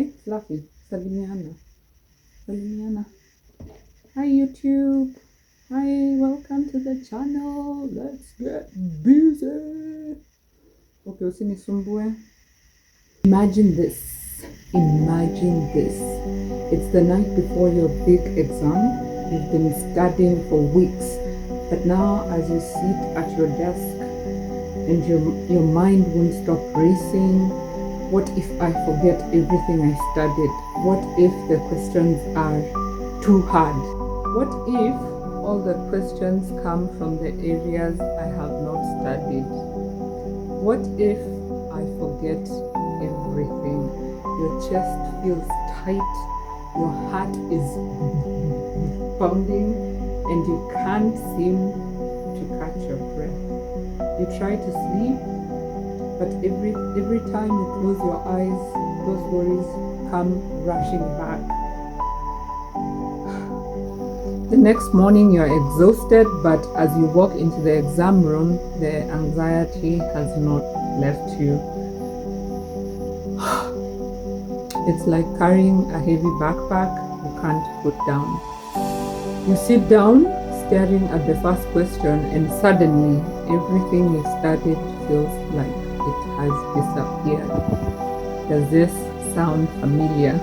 Hi, Fluffy. Salimiana. Salimiana. Hi, YouTube. Hi, welcome to the channel. Let's get busy. Okay, usinisumbue. Imagine this. Imagine this. It's the night before your big exam. You've been studying for weeks. But now, as you sit at your desk and your mind won't stop racing, what if I forget everything I studied? What if the questions are too hard? What if all the questions come from the areas I have not studied? What if I forget everything? Your chest feels tight, your heart is pounding, and you can't seem to catch your breath. You try to sleep, but every time you close your eyes, those worries come rushing back. The next morning you're exhausted, but as you walk into the exam room, the anxiety has not left you. It's like carrying a heavy backpack you can't put down. You sit down, staring at the first question, and suddenly everything you studied feels like it has disappeared. Does this sound familiar?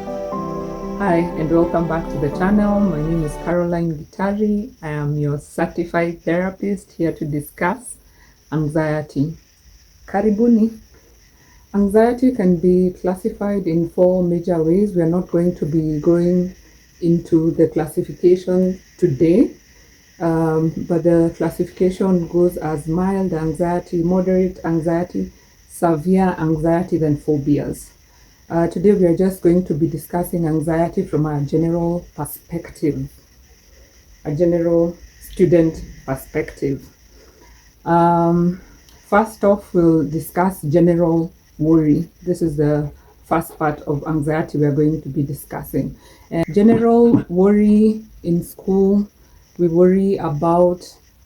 Hi, and welcome back to the channel. My name is Caroline Gitari. I am your certified therapist here to discuss anxiety. Karibuni. Anxiety can be classified in 4 major ways. We are not going to be going into the classification today, but the classification goes as mild anxiety, moderate anxiety, severe anxiety, then phobias. Today we are just going to be discussing anxiety from a general perspective, a general student perspective. First off, we'll discuss general worry. This is the first part of anxiety we are going to be discussing. And general worry in school, we worry about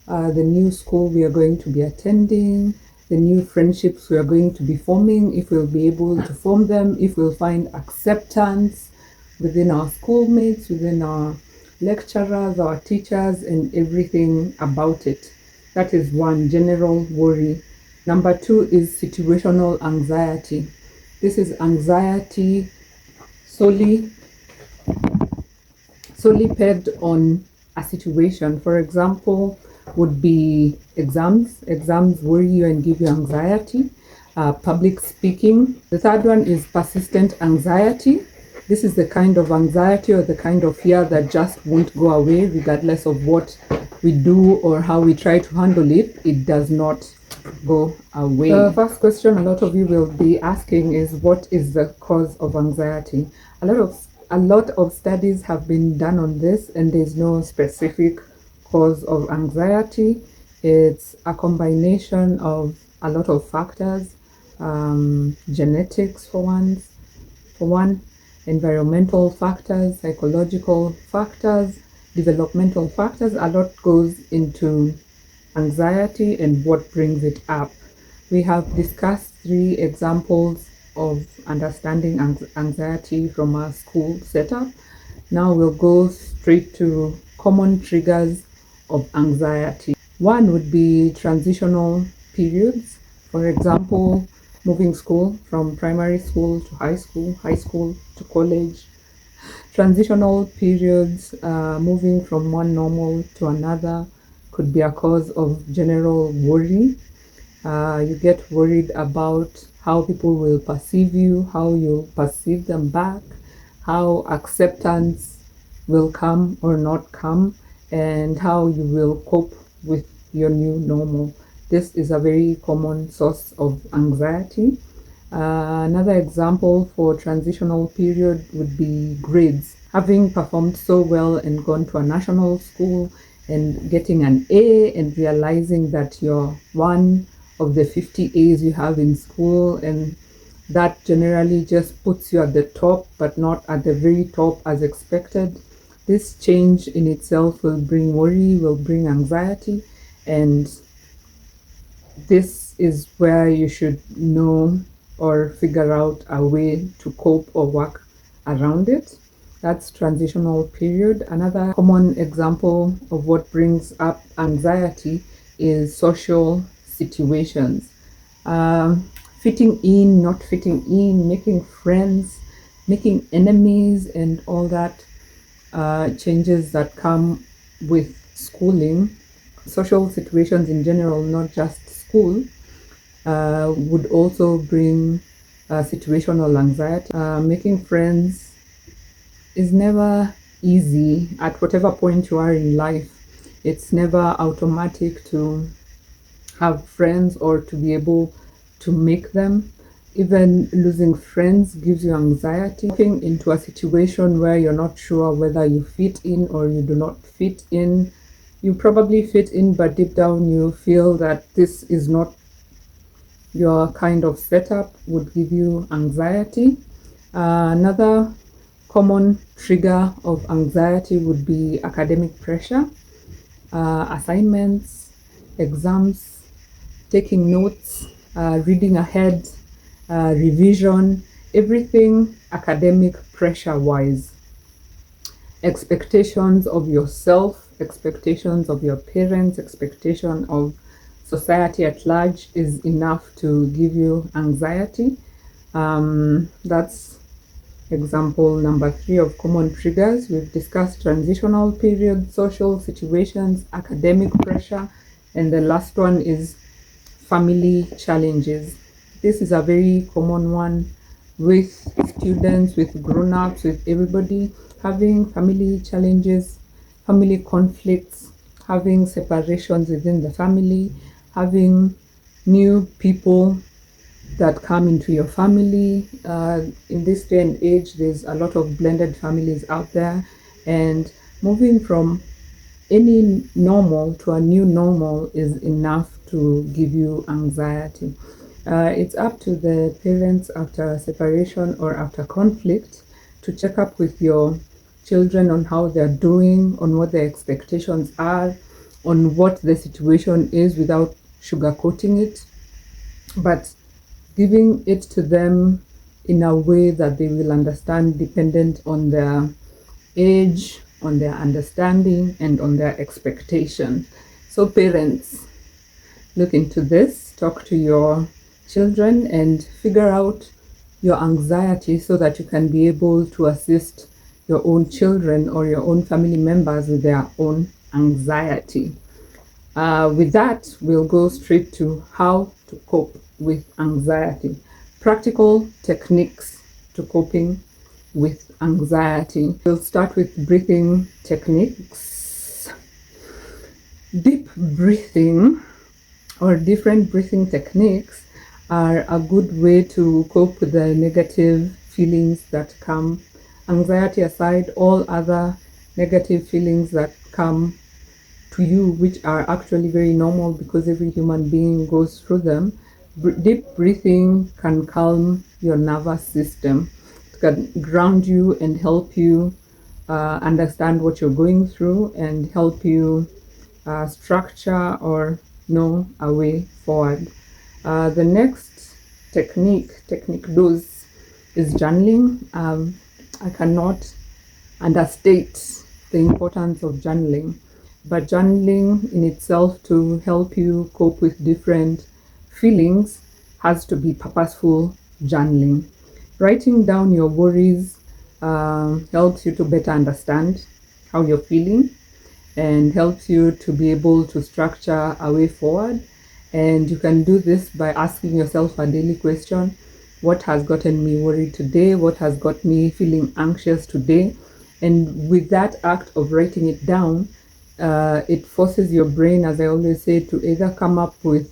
the new school we are going to be attending, the new friendships we are going to be forming, if we'll be able to form them, if we'll find acceptance within our schoolmates, within our lecturers, our teachers, and everything about it. That is one, general worry. Number two is situational anxiety. This is anxiety solely pegged on a situation. For example, would be exams. Exams worry you and give you anxiety. Public speaking. The third one is persistent anxiety. This is the kind of anxiety or the kind of fear that just won't go away regardless of what we do or how we try to handle it. It does not go away. The first question a lot of you will be asking is, what is the cause of anxiety? A lot of studies have been done on this, and there's no specific cause of anxiety. It's a combination of a lot of factors, genetics for one, environmental factors, psychological factors, developmental factors. A lot goes into anxiety and what brings it up. We have discussed 3 examples of understanding anxiety from our school setup. Now we'll go straight to common triggers of anxiety. One would be transitional periods. For example, moving school from primary school to high school to college. Transitional periods, moving from one normal to another, could be a cause of general worry. You get worried about how people will perceive you, how you perceive them back, how acceptance will come or not come, and how you will cope with your new normal. This is a very common source of anxiety. Another example for transitional period would be grades. Having performed so well and gone to a national school and getting an A and realizing that you're one of the 50 A's you have in school, and that generally just puts you at the top, but not at the very top as expected. This change in itself will bring worry, will bring anxiety, and this is where you should know or figure out a way to cope or work around it. That's transitional period. Another common example of what brings up anxiety is social situations. Fitting in, not fitting in, making friends, making enemies, and all that changes that come with schooling. Social situations in general, not just school, would also bring situational anxiety. Making friends is never easy at whatever point you are in life. It's never automatic to have friends or to be able to make them. Even losing friends gives you anxiety. Walking into a situation where you're not sure whether you fit in or you do not fit in. You probably fit in, but deep down you feel that this is not your kind of setup, would give you anxiety. Another common trigger of anxiety would be academic pressure, assignments, exams, taking notes, reading ahead, revision, everything academic pressure wise. Expectations of yourself, expectations of your parents, expectation of society at large is enough to give you anxiety. That's example number 3 of common triggers. We've discussed transitional period, social situations, academic pressure, and the last one is family challenges. This is a very common one with students, with grown-ups, with everybody having family challenges, family conflicts, having separations within the family, having new people that come into your family. In this day and age, there's a lot of blended families out there, and moving from any normal to a new normal is enough to give you anxiety. It's up to the parents after separation or after conflict to check up with your children on how they're doing, on what their expectations are, on what the situation is without sugarcoating it, but giving it to them in a way that they will understand, dependent on their age, on their understanding, and on their expectation. So parents, look into this, talk to your children and figure out your anxiety so that you can be able to assist your own children or your own family members with their own anxiety. With that, we'll go straight to how to cope with anxiety. Practical techniques to coping with anxiety. We'll start with breathing techniques. Deep breathing or different breathing techniques are a good way to cope with the negative feelings that come. Anxiety aside, all other negative feelings that come to you, which are actually very normal because every human being goes through them. Deep breathing can calm your nervous system. It can ground you and help you understand what you're going through and help you structure or know a way forward. The next technique dose, is journaling. I cannot understate the importance of journaling, but journaling in itself to help you cope with different feelings has to be purposeful journaling. Writing down your worries helps you to better understand how you're feeling and helps you to be able to structure a way forward. And you can do this by asking yourself a daily question: what has gotten me worried today? What has got me feeling anxious today? And with that act of writing it down, it forces your brain, as I always say, to either come up with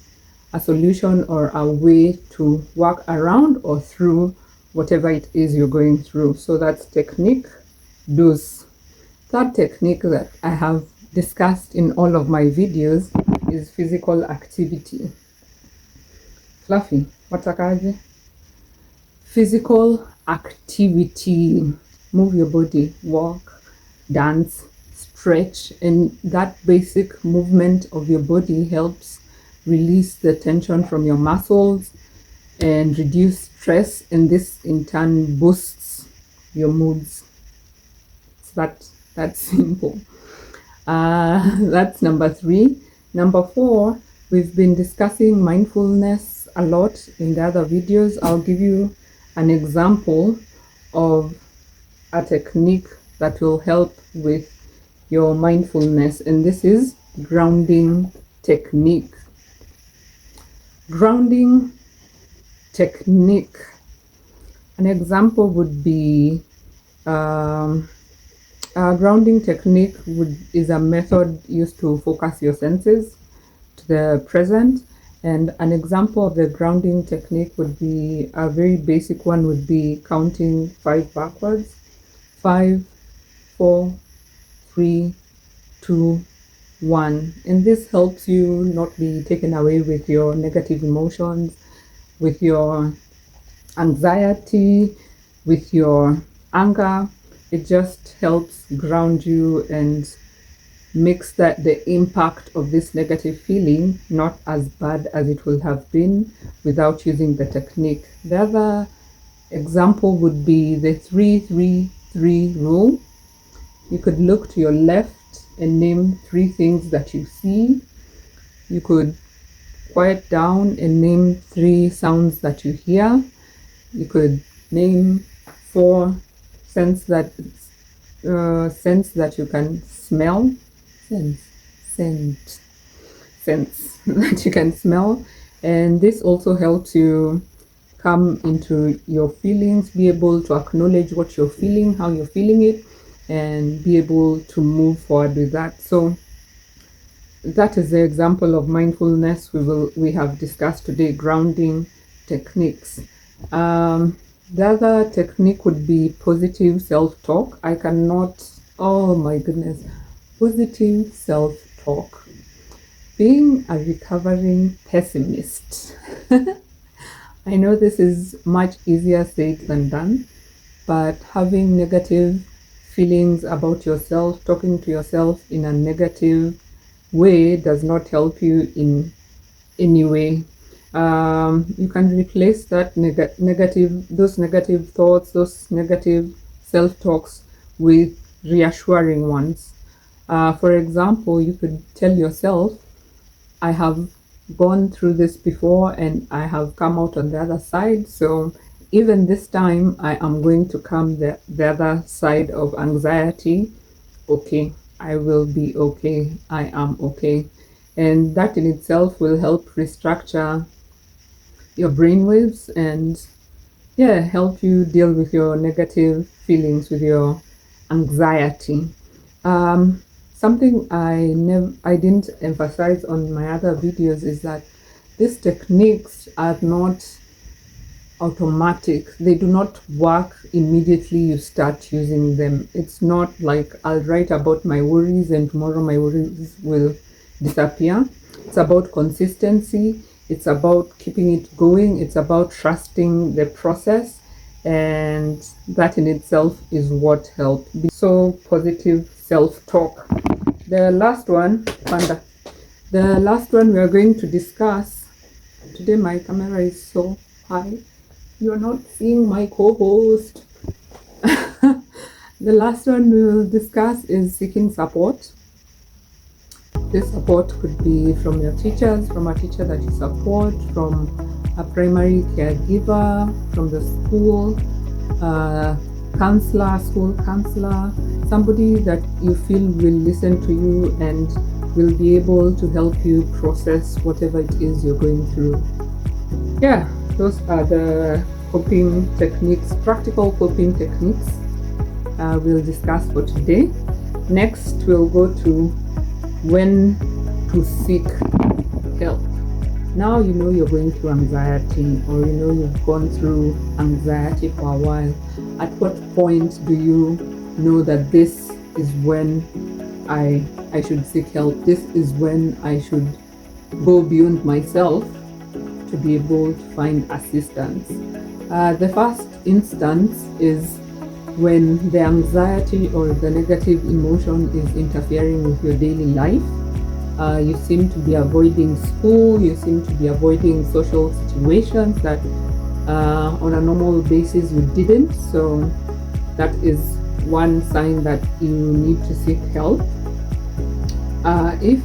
a solution or a way to work around or through whatever it is you're going through. So that's technique dos. Third technique that I have discussed in all of my videos is physical activity. Fluffy, watakaje? Physical activity. Move your body, walk, dance, stretch, and that basic movement of your body helps release the tension from your muscles and reduce stress, and this in turn boosts your moods. It's that simple. That's number 3. Number 4, we've been discussing mindfulness a lot in the other videos. I'll give you an example of a technique that will help with your mindfulness, and this is grounding technique. Grounding technique. An example would be a grounding technique is a method used to focus your senses to the present. And an example of the grounding technique would be, a very basic one would be counting 5 backwards. 5, 4, 3, 2, 1. And this helps you not be taken away with your negative emotions, with your anxiety, with your anger. It just helps ground you and makes that the impact of this negative feeling not as bad as it would have been without using the technique. The other example would be the 3-3-3 rule. You could look to your left and name 3 things that you see. You could quiet down and name 3 sounds that you hear. You could name 4 sense that you can smell. Sense that you can smell. And this also helps you come into your feelings, be able to acknowledge what you're feeling, how you're feeling it, and be able to move forward with that. So that is the example of mindfulness we have discussed today, grounding techniques. The other technique would be positive self-talk. Oh my goodness, positive self-talk. Being a recovering pessimist. I know this is much easier said than done, but having negative feelings about yourself, talking to yourself in a negative way does not help you in any way. You can replace that those negative thoughts, those negative self-talks with reassuring ones. For example, you could tell yourself, I have gone through this before and I have come out on the other side, so even this time I am going to come the other side of anxiety. Okay, I will be okay, I am okay. And that in itself will help restructure your brainwaves and help you deal with your negative feelings, with your anxiety. Something I didn't emphasize on my other videos is that these techniques are not automatic. They do not work immediately you start using them. It's not like I'll write about my worries and tomorrow my worries will disappear. It's about consistency. It's about keeping it going. It's about trusting the process, and that in itself is what helps. So positive self-talk. The last one we are going to discuss today. My camera is so high, you're not seeing my co-host. The last one we will discuss is seeking support. This support could be from your teachers, from a teacher that you support, from a primary caregiver, from the school counselor, school counselor, somebody that you feel will listen to you and will be able to help you process whatever it is you're going through. Yeah, those are the coping techniques, practical coping techniques we'll discuss for today. Next, we'll go to when to seek help. Now you know you're going through anxiety, or you know you've gone through anxiety for a while. At what point do you know that this is when I should seek help? This is when I should go beyond myself to be able to find assistance. The first instance is when the anxiety or the negative emotion is interfering with your daily life. You seem to be avoiding school, you seem to be avoiding social situations that on a normal basis you didn't. So that is one sign that you need to seek help. If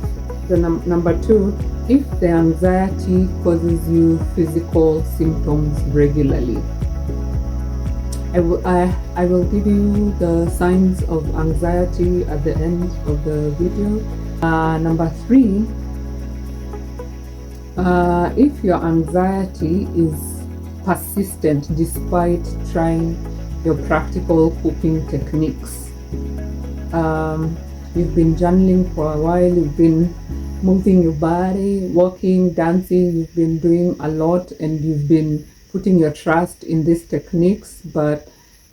the number two, if the anxiety causes you physical symptoms regularly. I will give you the signs of anxiety at the end of the video. Number three, if your anxiety is persistent despite trying your practical coping techniques. You've been journaling for a while, you've been moving your body, walking, dancing, you've been doing a lot, and you've been putting your trust in these techniques, but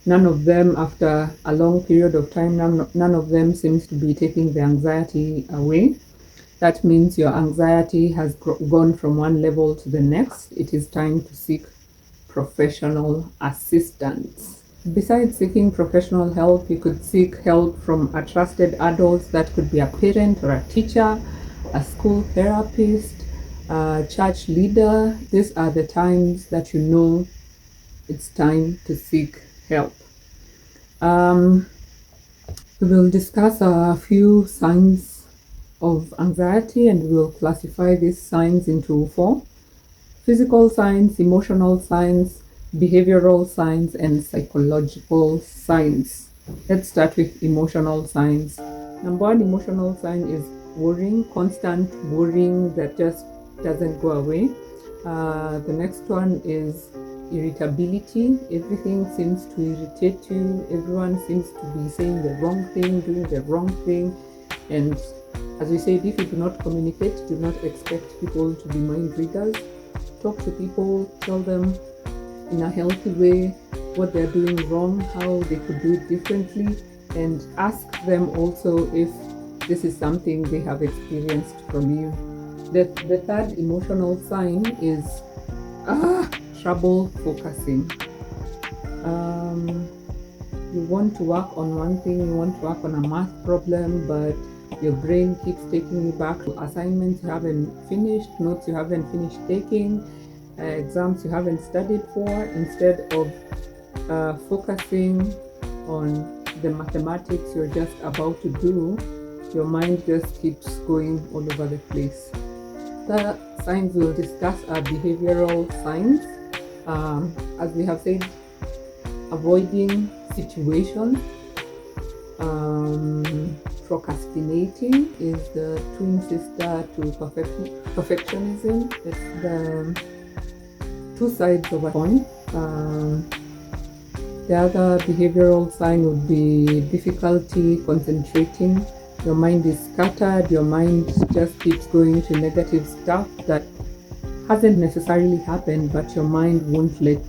none of them, after a long period of time, none of them seems to be taking the anxiety away. That means your anxiety has gone from one level to the next. It is time to seek professional assistance. Besides seeking professional help, you could seek help from a trusted adult. That could be a parent or a teacher, a school therapist, a church leader. These are the times that you know it's time to seek help. We will discuss a few signs of anxiety, and we will classify these signs into four: physical signs, emotional signs, behavioral signs, and psychological signs. Let's start with emotional signs. Number one emotional sign is worrying, constant worrying that just doesn't go away. The next one is irritability. Everything seems to irritate you. Everyone seems to be saying the wrong thing, doing the wrong thing. And as we said, if you do not communicate, do not expect people to be mind readers. Talk to people, tell them in a healthy way what they're doing wrong, how they could do it differently, and ask them also if this is something they have experienced from you. The third emotional sign is trouble focusing. You want to work on one thing, you want to work on a math problem, but your brain keeps taking you back to assignments you haven't finished, notes you haven't finished taking, exams you haven't studied for. Instead of focusing on the mathematics you're just about to do, your mind just keeps going all over the place. The signs we'll discuss are behavioral signs. As we have said, avoiding situations. Procrastinating is the twin sister to perfectionism. It's the two sides of a coin. The other behavioral sign would be difficulty concentrating. Your mind is scattered, your mind just keeps going to negative stuff that hasn't necessarily happened, but your mind won't let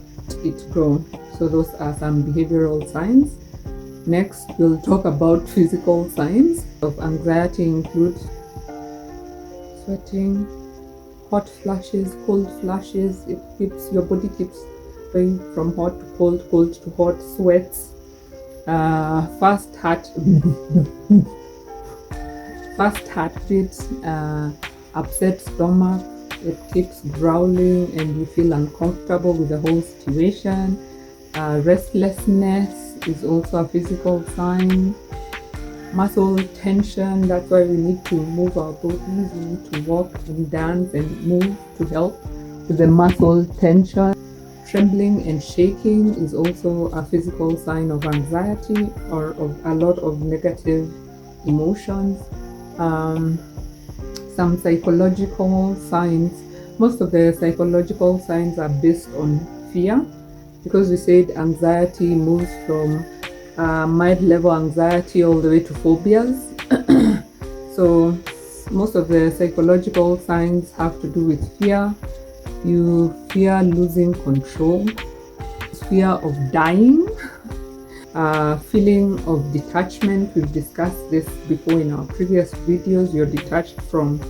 it go. So those are some behavioral signs. Next, we'll talk about physical signs of anxiety. Include sweating, hot flashes, cold flashes. Your body keeps going from hot to cold, cold to hot, sweats, fast heartbeat, upset stomach. It keeps growling and you feel uncomfortable with the whole situation. Restlessness is also a physical sign. Muscle tension, that's why we need to move our bodies. We need to walk and dance and move to help with the muscle tension. Trembling and shaking is also a physical sign of anxiety or of a lot of negative emotions. Some psychological signs. Most of the psychological signs are based on fear, because we said anxiety moves from mild level anxiety all the way to phobias. So most of the psychological signs have to do with fear. You fear losing control, fear of dying, feeling of detachment. We've discussed this before in our previous videos. You're detached from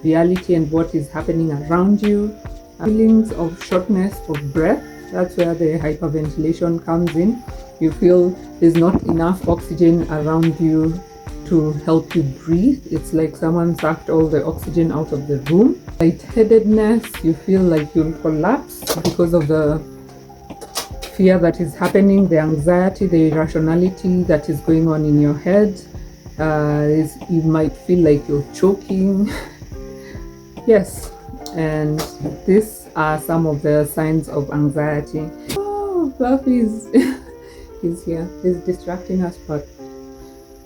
reality and what is happening around you. Feelings of shortness of breath. That's where the hyperventilation comes in. You feel there's not enough oxygen around you to help you breathe. It's like someone sucked all the oxygen out of the room. Lightheadedness, you feel like you'll collapse because of the fear that is happening, the anxiety, the irrationality that is going on in your head. You might feel like you're choking. Yes, and these are some of the signs of anxiety. Oh, Fluffy's he's here. He's distracting us, but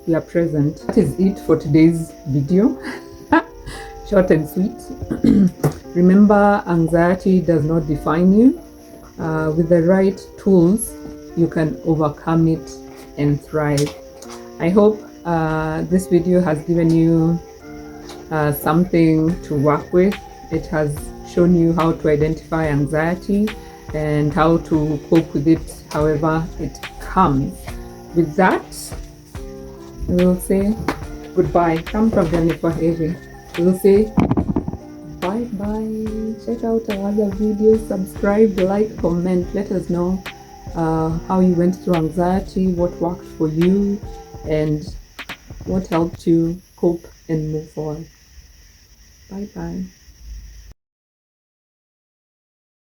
we are present. That is it for today's video. Short and sweet. Remember, anxiety does not define you. With the right tools, you can overcome it and thrive. I hope this video has given you something to work with. It has shown you how to identify anxiety and how to cope with it however it comes. With that, we'll say goodbye. Come from Jennifer Heavy. We'll say bye bye. Check out our other videos, subscribe, like, comment. Let us know how you went through anxiety, what worked for you, and what helped you cope and move forward. Bye bye.